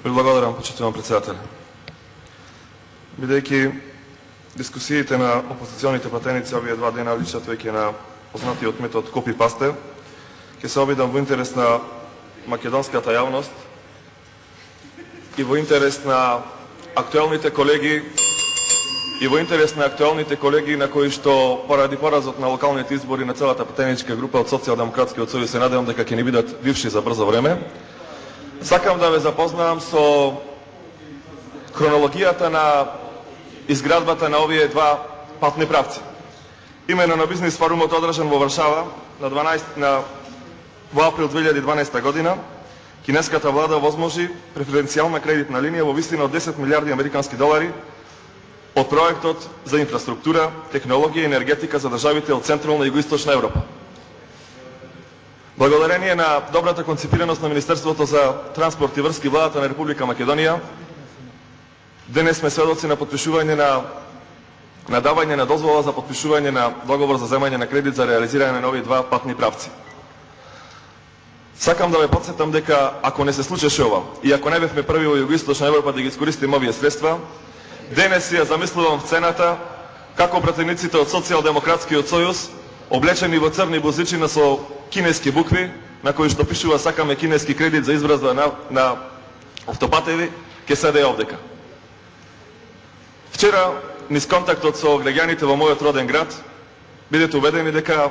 Ви благодарам, почитувам председател. Бидејќи дискусиите на опозиционите пратеници овие два дена личат веќе на познатиот метод копи-пасте, ќе се обидам во интерес на македонската јавност и во интерес на актуелните колеги на кои што поради поразот на локалните избори на целата пратеничка група од Социјалдемократскиот сојуз се надевам дека ќе ни бидат бивши за брзо време. Сакам да ве запознавам со хронологијата на изградбата на овие два патни правци. Имено на бизнис форумот одржан во Варшава во април 2012 година, кинеската влада возможи преференцијална кредитна линија во висина од 10 милиарди американски долари од проектот за инфраструктура, технологија и енергетика за државите од Централна и Југоисточна Европа. Благодарение на добрата концепираност на Министерството за транспорт и врски владата на Република Македонија, денес сме сведоци на подпишување на давање на дозвола за подпишување на договор за земање на кредит за реализирање на овие два патни правци. Сакам да ве потсетам дека ако не се случеше ова и ако не бевме први во Југоисточна Европа да ги искористиме овие средства, денес ја замислувам сцената како пратениците од Социјалдемократскиот сојуз, облечени во црни бузичина со кинески букви, на кои што пишува сакаме кинески кредит за изобразба на автопатеви, ќе седе овдека. Вчера, низ контактот со граѓаните во мојот роден град, бидете убедени дека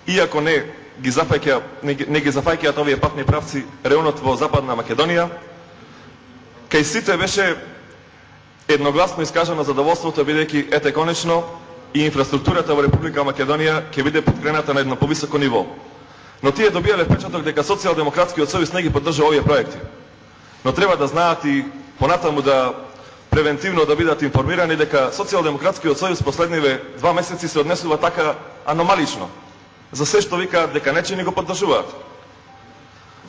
иако не ги зафаќаат овие патни правци реонот во Западна Македонија, кај сите беше едногласно искажано задоволството бидејќи ете конечно и инфраструктурата во Република Македонија ќе биде подкрената на едно повисоко ниво. Но тие добиале впечаток дека Социјалдемократскиот сојуз не ги поддржа овие проекти. Но треба да знаат и понатаму да превентивно да бидат информирани дека Социјалдемократскиот сојуз последниве 2 месеци се однесува така аномалично. За се што викаат дека нечини го поддржуваат.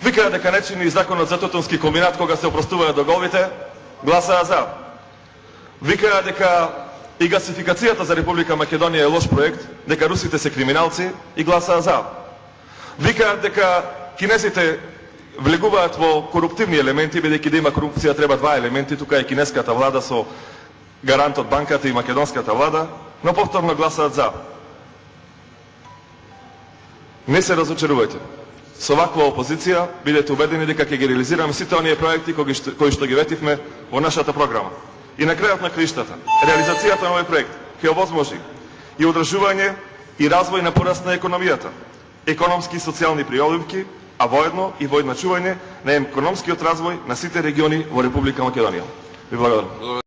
Викаат дека нечини законот за Тутунски комбинат кога се опростуваат договите, гласаа за. Викаат дека и гасификацијата за Република Македонија е лош проект, дека русите се криминалци и гласаа за. Викаат дека кинезите влегуваат во коруптивни елементи, бидејќи да има корупција треба два елементи, тука е кинеската влада со гарант од банката и македонската влада, но повторно гласаат за. Не се разочарувајте. Со ваква опозиција бидете убедени дека ќе ги реализираме сите оние проекти кои што ги ветивме во нашата програма. И на крајот на краиштата, реализацијата на овој проект ќе овозможи и одржување и развој на пораст на економијата, економски и социјални придобивки, а воедно и во едначување на економскиот развој на сите региони во Република Македонија. Ви благодарам.